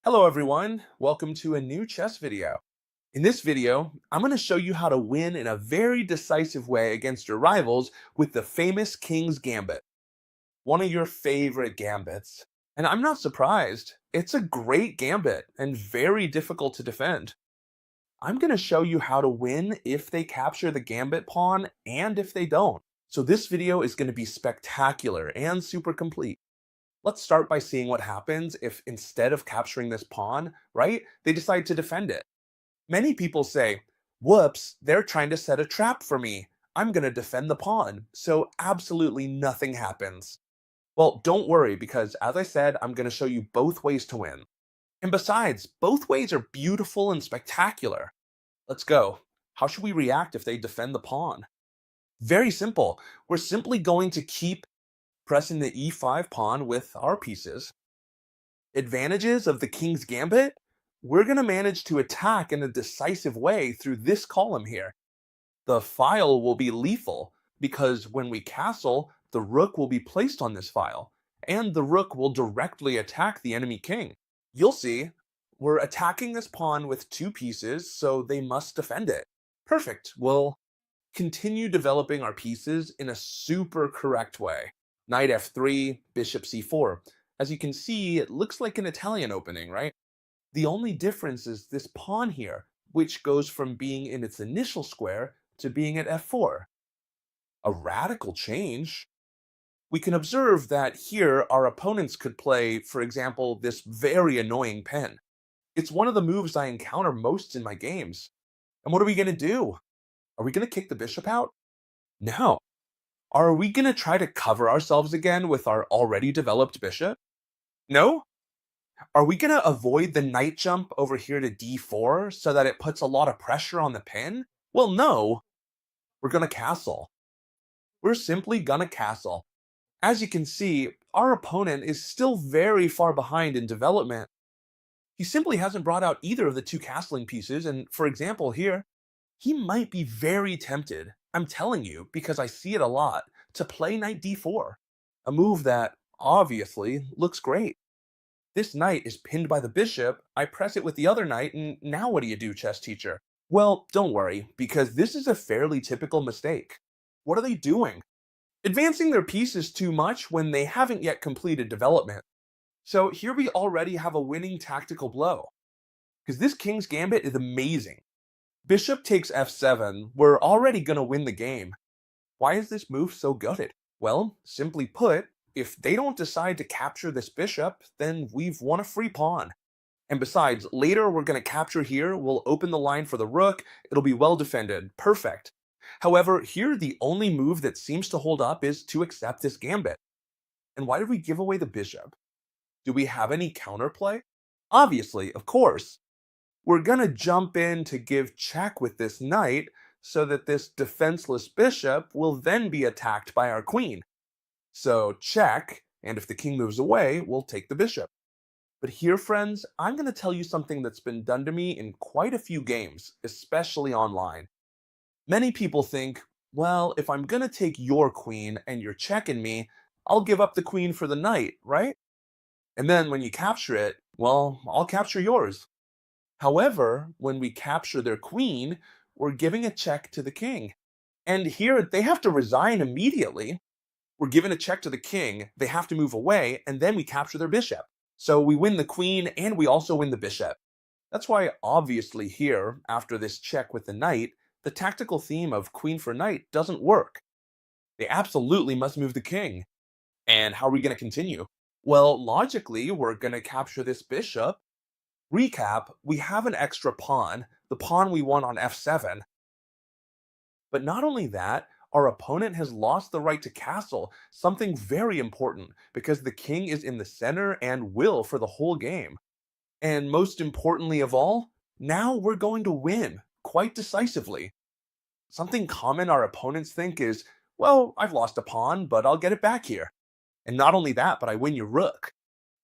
Hello everyone, welcome to a new chess video. In this video, I'm going to show you how to win in a very decisive way against your rivals with the famous King's Gambit, one of your favorite gambits. And I'm not surprised, it's a great gambit and very difficult to defend. I'm going to show you how to win if they capture the gambit pawn and if they don't. So this video is going to be spectacular and super complete. Let's start by seeing what happens if instead of capturing this pawn, right, they decide to defend it. Many people say, whoops, they're trying to set a trap for me. I'm going to defend the pawn, so absolutely nothing happens. Well, don't worry because as I said, I'm going to show you both ways to win. And besides, both ways are beautiful and spectacular. Let's go. How should we react if they defend the pawn? Very simple. We're simply going to keep pressing the e5 pawn with our pieces. Advantages of the King's Gambit? We're going to manage to attack in a decisive way through this column here. The file will be lethal because when we castle, the rook will be placed on this file, and the rook will directly attack the enemy king. You'll see, we're attacking this pawn with two pieces, so they must defend it. Perfect. We'll continue developing our pieces in a super correct way. Knight f3, bishop c4. As you can see, it looks like an Italian opening, right? The only difference is this pawn here, which goes from being in its initial square to being at f4. A radical change. We can observe that here our opponents could play, for example, this very annoying pen. It's one of the moves I encounter most in my games. And what are we going to do? Are we going to kick the bishop out? No. Are we going to try to cover ourselves again with our already developed bishop? No? Are we going to avoid the knight jump over here to d4 so that it puts a lot of pressure on the pin? Well, no. We're going to castle. We're simply going to castle. As you can see, our opponent is still very far behind in development. He simply hasn't brought out either of the two castling pieces, and for example here, he might be very tempted, I'm telling you, because I see it a lot, to play knight d4, a move that, obviously, looks great. This knight is pinned by the bishop, I press it with the other knight, and now what do you do, chess teacher? Well, don't worry, because this is a fairly typical mistake. What are they doing? Advancing their pieces too much when they haven't yet completed development. So here we already have a winning tactical blow. Because this King's Gambit is amazing. Bishop takes f7, we're already going to win the game. Why is this move so good? Well, simply put, if they don't decide to capture this bishop, then we've won a free pawn. And besides, later we're going to capture here, we'll open the line for the rook, it'll be well defended, perfect. However, here the only move that seems to hold up is to accept this gambit. And why did we give away the bishop? Do we have any counterplay? Obviously, of course. We're going to jump in to give check with this knight so that this defenseless bishop will then be attacked by our queen. So check, and if the king moves away, we'll take the bishop. But here, friends, I'm going to tell you something that's been done to me in quite a few games, especially online. Many people think, well, if I'm going to take your queen and you're checking me, I'll give up the queen for the knight, right? And then when you capture it, well, I'll capture yours. However, when we capture their queen, we're giving a check to the king. And here they have to resign immediately. We're giving a check to the king, they have to move away, and then we capture their bishop. So we win the queen and we also win the bishop. That's why obviously here, after this check with the knight, the tactical theme of queen for knight doesn't work. They absolutely must move the king. And how are we going to continue? Well, logically, we're going to capture this bishop. Recap, we have an extra pawn, the pawn we won on f7. But not only that, our opponent has lost the right to castle, something very important, because the king is in the center and will for the whole game. And most importantly of all, now we're going to win, quite decisively. Something common our opponents think is, well, I've lost a pawn, but I'll get it back here. And not only that, but I win your rook.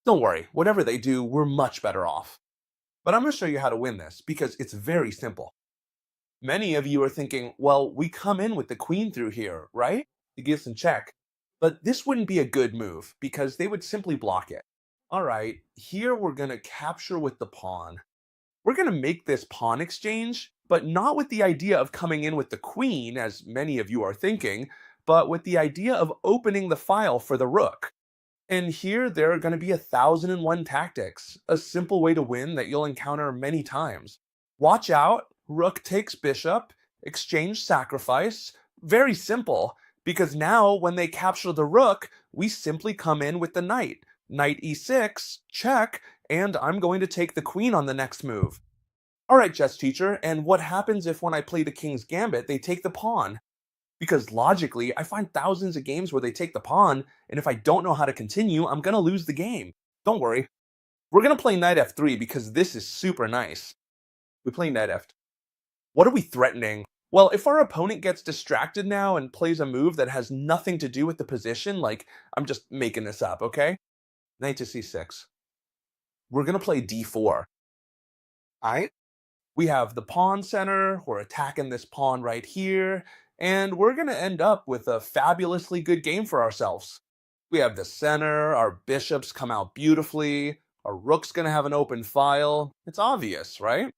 Don't worry, whatever they do, we're much better off. But I'm going to show you how to win this, because it's very simple. Many of you are thinking, well, we come in with the queen through here, right? To give some check. But this wouldn't be a good move, because they would simply block it. All right, here we're going to capture with the pawn. We're going to make this pawn exchange, but not with the idea of coming in with the queen, as many of you are thinking, but with the idea of opening the file for the rook. And here there are going to be 1,001 tactics, a simple way to win that you'll encounter many times. Watch out, rook takes bishop, exchange sacrifice. Very simple, because now when they capture the rook, we simply come in with the knight. Knight e6, check, and I'm going to take the queen on the next move. All right, chess teacher, and what happens if when I play the king's gambit, they take the pawn? Because logically, I find thousands of games where they take the pawn, and if I don't know how to continue, I'm gonna lose the game. Don't worry. We're gonna play knight f3 because this is super nice. We play knight f. What are we threatening? Well, if our opponent gets distracted now and plays a move that has nothing to do with the position, like I'm just making this up, okay? Knight to c6. We're gonna play d4. Alright? We have the pawn center, we're attacking this pawn right here, and we're going to end up with a fabulously good game for ourselves. We have the center, our bishops come out beautifully, our rook's going to have an open file. It's obvious, right?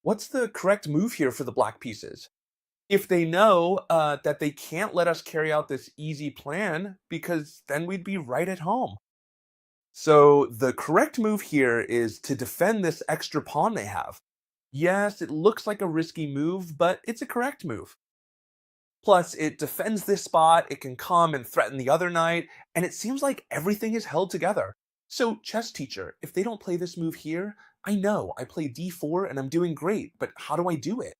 What's the correct move here for the black pieces? If they know that they can't let us carry out this easy plan, because then we'd be right at home. So the correct move here is to defend this extra pawn they have. Yes, it looks like a risky move, but it's a correct move. Plus, it defends this spot, it can come and threaten the other knight, and it seems like everything is held together. So, chess teacher, if they don't play this move here, I know I play d4 and I'm doing great, but how do I do it?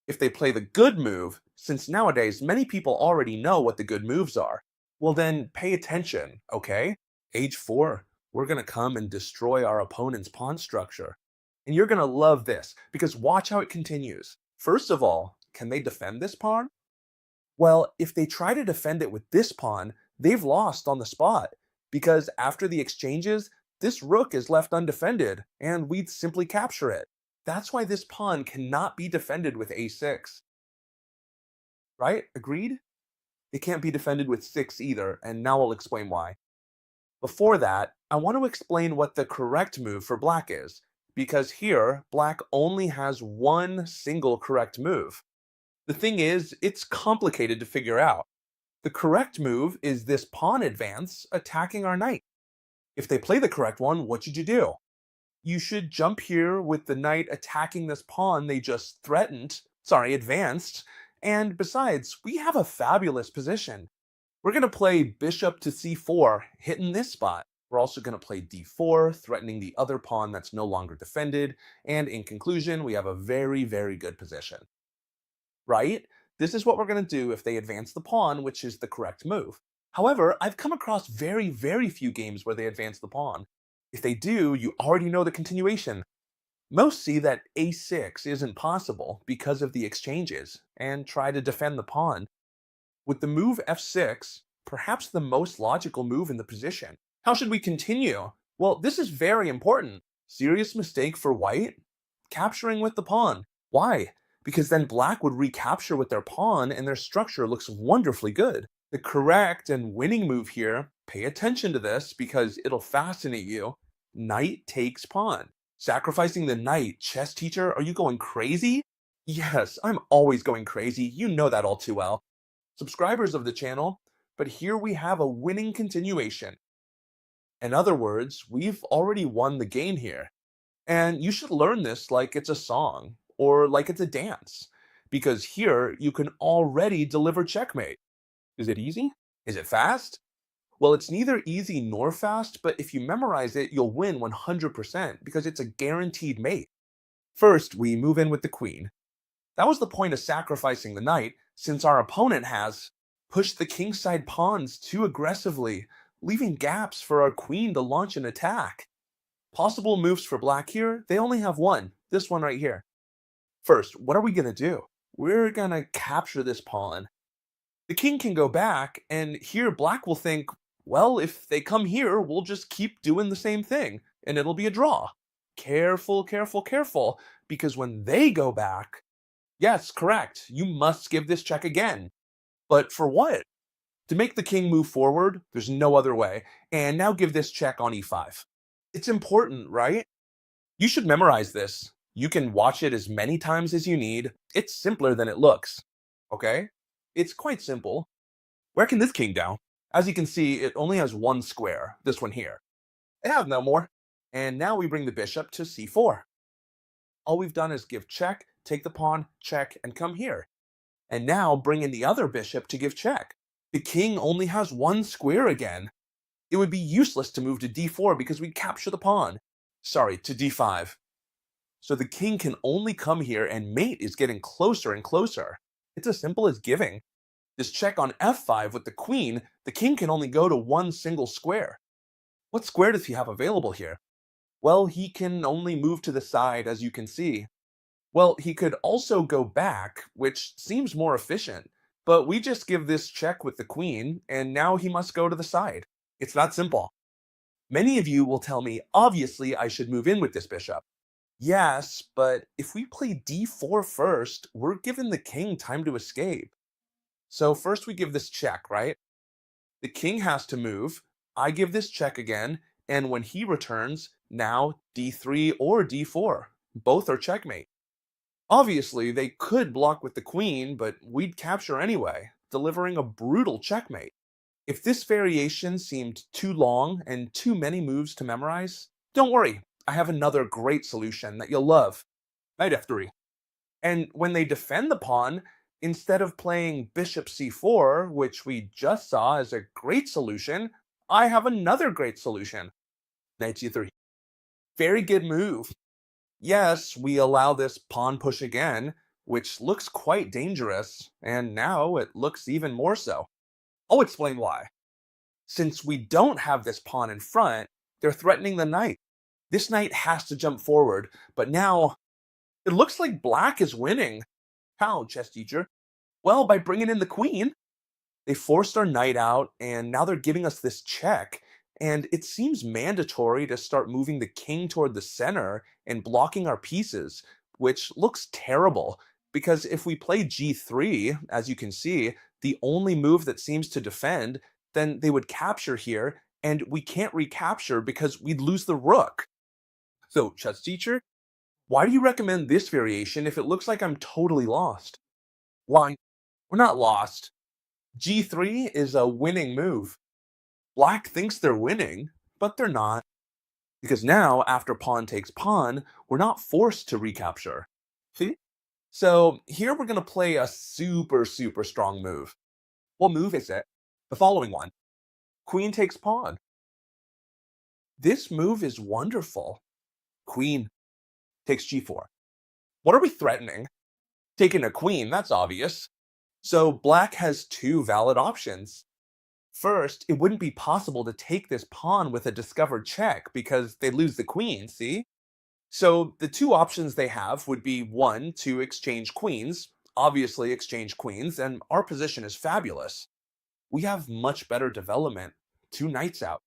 If they play the good move, since nowadays many people already know what the good moves are, well then pay attention, okay? H4, we're gonna come and destroy our opponent's pawn structure. And you're gonna love this, because watch how it continues. First of all, can they defend this pawn? Well, if they try to defend it with this pawn, they've lost on the spot, because after the exchanges, this rook is left undefended, and we'd simply capture it. That's why this pawn cannot be defended with a6. Right? Agreed? It can't be defended with 6 either, and now I'll explain why. Before that, I want to explain what the correct move for black is, because here, black only has one single correct move. The thing is, it's complicated to figure out. The correct move is this pawn advance attacking our knight. If they play the correct one, what should you do? You should jump here with the knight attacking this pawn they just advanced, and besides, we have a fabulous position. We're going to play bishop to c4, hitting this spot. We're also going to play d4, threatening the other pawn that's no longer defended, and in conclusion, we have a very, very good position. Right? This is what we're going to do if they advance the pawn, which is the correct move. However, I've come across very, very few games where they advance the pawn. If they do, you already know the continuation. Most see that a6 isn't possible because of the exchanges, and try to defend the pawn. With the move f6, perhaps the most logical move in the position. How should we continue? Well, this is very important. Serious mistake for white? Capturing with the pawn. Why? Because then black would recapture with their pawn and their structure looks wonderfully good. The correct and winning move here, pay attention to this because it'll fascinate you. Knight takes pawn. Sacrificing the knight, chess teacher, are you going crazy? Yes, I'm always going crazy. You know that all too well. Subscribers of the channel, but here we have a winning continuation. In other words, we've already won the game here. And you should learn this like it's a song or like it's a dance, because here you can already deliver checkmate. Is it easy? Is it fast? Well, it's neither easy nor fast, but if you memorize it, you'll win 100% because it's a guaranteed mate. First, we move in with the queen. That was the point of sacrificing the knight, since our opponent has pushed the kingside pawns too aggressively, leaving gaps for our queen to launch an attack. Possible moves for black here, they only have one, this one right here. First, what are we going to do? We're going to capture this pawn. The king can go back, and here black will think, well, if they come here, we'll just keep doing the same thing, and it'll be a draw. Careful, careful, careful, because when they go back, yes, correct, you must give this check again. But for what? To make the king move forward, there's no other way. And now give this check on e5. It's important, right? You should memorize this. You can watch it as many times as you need. It's simpler than it looks. Okay? It's quite simple. Where can this king go? As you can see, it only has one square, this one here. It has no more. And now we bring the bishop to c4. All we've done is give check, take the pawn, check, and come here. And now bring in the other bishop to give check. The king only has one square again. It would be useless to move to d4 because we'd capture the pawn. Sorry, to d5. So the king can only come here and mate is getting closer and closer. It's as simple as giving. This check on f5 with the queen, the king can only go to one single square. What square does he have available here? Well, he can only move to the side, as you can see. Well, he could also go back, which seems more efficient, but we just give this check with the queen, and now he must go to the side. It's that simple. Many of you will tell me, obviously, I should move in with this bishop. Yes, but if we play d4 first, we're giving the king time to escape. So first we give this check, right? The king has to move. I give this check again, and when he returns, now d3 or d4. Both are checkmate. Obviously, they could block with the queen, but we'd capture anyway, delivering a brutal checkmate. If this variation seemed too long and too many moves to memorize, don't worry, I have another great solution that you'll love. Knight f3. And when they defend the pawn, instead of playing bishop c4, which we just saw as a great solution, I have another great solution. Knight c3. Very good move. Yes, we allow this pawn push again, which looks quite dangerous, and now it looks even more so. I'll explain why. Since we don't have this pawn in front, they're threatening the knight. This knight has to jump forward, but now it looks like black is winning. How, chess teacher? Well, by bringing in the queen. They forced our knight out, and now they're giving us this check, and it seems mandatory to start moving the king toward the center and blocking our pieces, which looks terrible, because if we play g3, as you can see, the only move that seems to defend, then they would capture here, and we can't recapture because we'd lose the rook. So, chess teacher, why do you recommend this variation if it looks like I'm totally lost? Why, we're not lost. g3 is a winning move. Black thinks they're winning, but they're not. Because now, after pawn takes pawn, we're not forced to recapture. See? So here we're going to play a super strong move. What move is it? The following one. Queen takes pawn. This move is wonderful. Queen takes g4. What are we threatening? Taking a queen, that's obvious. So black has two valid options. First, it wouldn't be possible to take this pawn with a discovered check because they lose the queen, see? So the two options they have would be one, to exchange queens, obviously exchange queens, and our position is fabulous. We have much better development. Two knights out.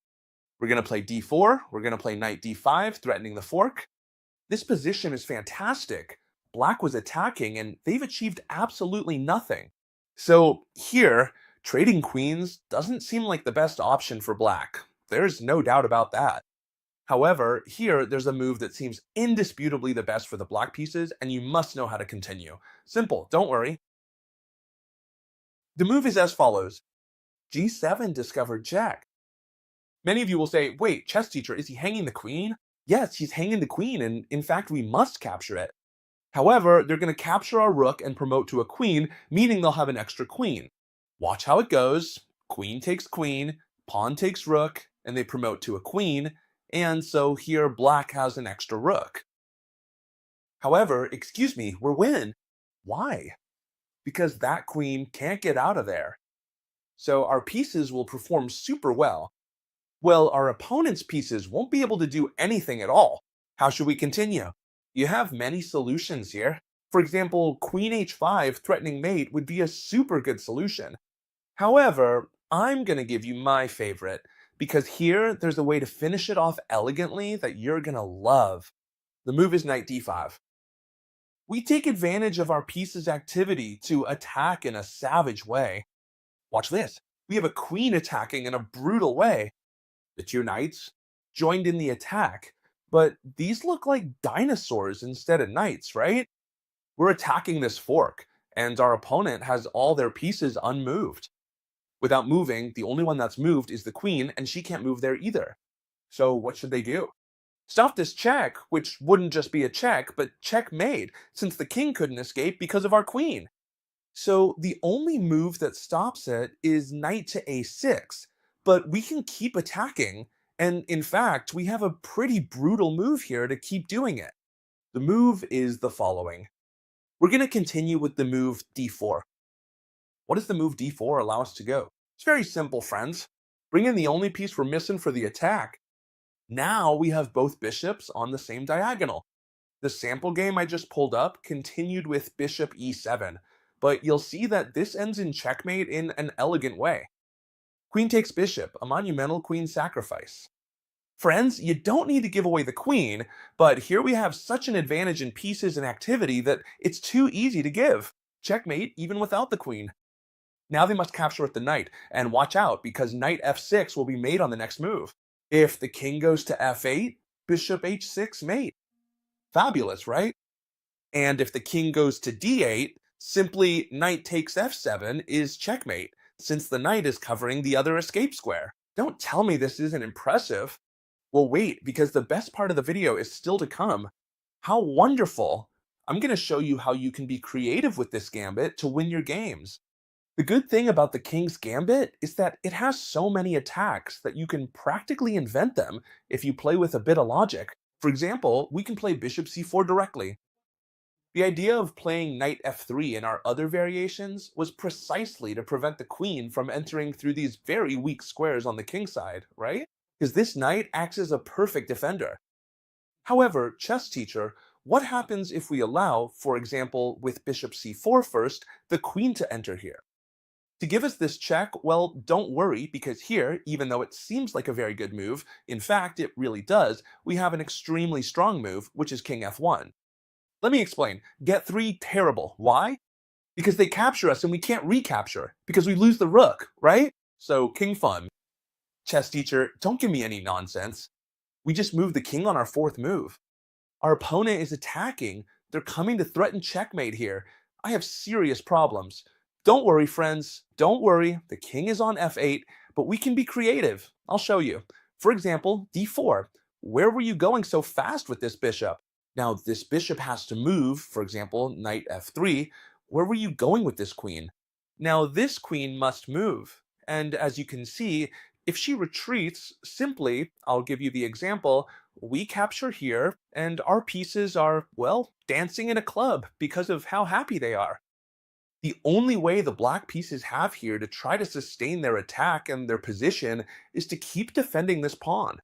We're going to play d4, we're going to play knight d5, threatening the fork. This position is fantastic. Black was attacking, and they've achieved absolutely nothing. So here, trading queens doesn't seem like the best option for black. There's no doubt about that. However, here there's a move that seems indisputably the best for the black pieces, and you must know how to continue. Simple, don't worry. The move is as follows. g7 discovered check. Many of you will say, wait, chess teacher, is he hanging the queen? Yes, he's hanging the queen, and in fact we must capture it. However, they're going to capture our rook and promote to a queen, meaning they'll have an extra queen. Watch how it goes. Queen takes queen, pawn takes rook, and they promote to a queen, and so here black has an extra rook. However, excuse me, we're win. Why? Because that queen can't get out of there. So our pieces will perform super well. Well, our opponent's pieces won't be able to do anything at all. How should we continue? You have many solutions here. For example, queen h5 threatening mate would be a super good solution. However, I'm going to give you my favorite, because here there's a way to finish it off elegantly that you're going to love. The move is knight d5. We take advantage of our piece's activity to attack in a savage way. Watch this. We have a queen attacking in a brutal way. The two knights joined in the attack, but these look like dinosaurs instead of knights, right? We're attacking this fork, and our opponent has all their pieces unmoved. Without moving, the only one that's moved is the queen, and she can't move there either. So what should they do? Stop this check, which wouldn't just be a check, but checkmate, since the king couldn't escape because of our queen. So the only move that stops it is knight to a6, but we can keep attacking, and in fact, we have a pretty brutal move here to keep doing it. The move is the following. We're going to continue with the move d4. What does the move d4 allow us to go? It's very simple, friends. Bring in the only piece we're missing for the attack. Now we have both bishops on the same diagonal. The sample game I just pulled up continued with bishop e7, but you'll see that this ends in checkmate in an elegant way. Queen takes bishop, a monumental queen sacrifice. Friends, you don't need to give away the queen, but here we have such an advantage in pieces and activity that it's too easy to give. Checkmate even without the queen. Now they must capture with the knight, and watch out because knight f6 will be mate on the next move. If the king goes to f8, bishop h6 mate. Fabulous, right? And if the king goes to d8, simply knight takes f7 is checkmate, since the knight is covering the other escape square. Don't tell me this isn't impressive. Well, wait, because the best part of the video is still to come. How wonderful! I'm going to show you how you can be creative with this gambit to win your games. The good thing about the King's Gambit is that it has so many attacks that you can practically invent them if you play with a bit of logic. For example, we can play bishop c4 directly. The idea of playing knight f3 in our other variations was precisely to prevent the queen from entering through these very weak squares on the king side, right? Because this knight acts as a perfect defender. However, chess teacher, what happens if we allow, for example, with bishop c4 first, the queen to enter here? To give us this check, well, don't worry, because here, even though it seems like a very good move, in fact, it really does, we have an extremely strong move, which is king f1. Let me explain. Get 3, terrible. Why? Because they capture us and we can't recapture, because we lose the rook, right? So, king fun. Chess teacher, don't give me any nonsense. We just moved the king on our 4th move. Our opponent is attacking. They're coming to threaten checkmate here. I have serious problems. Don't worry, friends. Don't worry. The king is on f8, but we can be creative. I'll show you. For example, d4. Where were you going so fast with this bishop? Now, this bishop has to move, for example, knight f3. Where were you going with this queen? Now, this queen must move. And as you can see, if she retreats, simply, I'll give you the example, we capture here, and our pieces are, well, dancing in a club because of how happy they are. The only way the black pieces have here to try to sustain their attack and their position is to keep defending this pawn.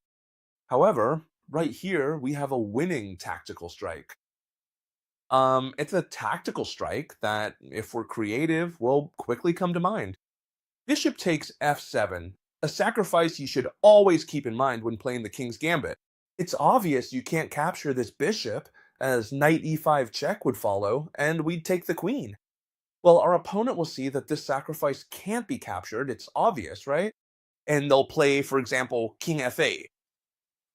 However, right here, we have a winning tactical strike. It's a tactical strike that, if we're creative, will quickly come to mind. Bishop takes f7, a sacrifice you should always keep in mind when playing the King's Gambit. It's obvious you can't capture this bishop, as knight e5 check would follow, and we'd take the queen. Well, our opponent will see that this sacrifice can't be captured, it's obvious, right? And they'll play, for example, king f8.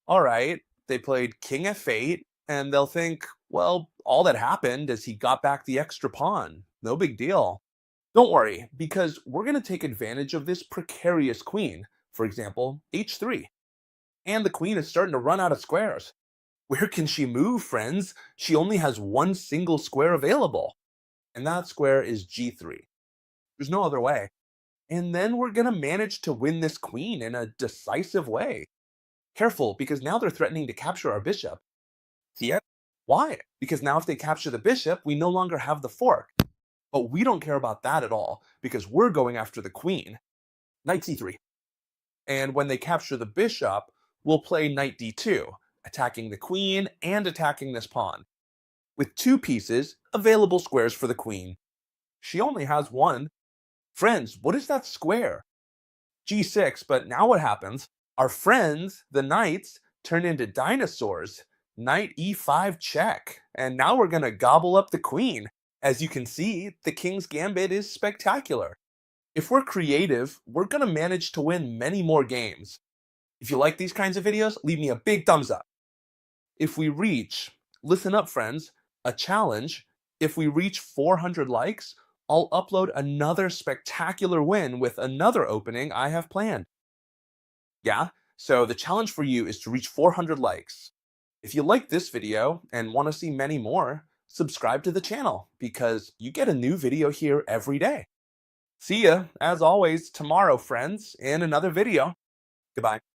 Alright, they played king f8, and they'll think, well, all that happened is he got back the extra pawn. No big deal. Don't worry, because we're going to take advantage of this precarious queen. For example, h3. And the queen is starting to run out of squares. Where can she move, friends? She only has one single square available. And that square is g3. There's no other way. And then we're going to manage to win this queen in a decisive way. Careful, because now they're threatening to capture our bishop. See it? Why? Because now if they capture the bishop, we no longer have the fork. But we don't care about that at all, because we're going after the queen. Knight c3. And when they capture the bishop, we'll play knight d2, attacking the queen and attacking this pawn. With 2 pieces, available squares for the queen. She only has 1. Friends, what is that square? g6, but now what happens? Our friends, the knights, turn into dinosaurs. Knight e5 check. And now we're going to gobble up the queen. As you can see, the King's Gambit is spectacular. If we're creative, we're gonna manage to win many more games. If you like these kinds of videos, leave me a big thumbs up. If we reach, listen up friends, a challenge, if we reach 400 likes, I'll upload another spectacular win with another opening I have planned. Yeah? So the challenge for you is to reach 400 likes. If you like this video and want to see many more, subscribe to the channel because you get a new video here every day. See ya, as always, tomorrow, friends, in another video. Goodbye.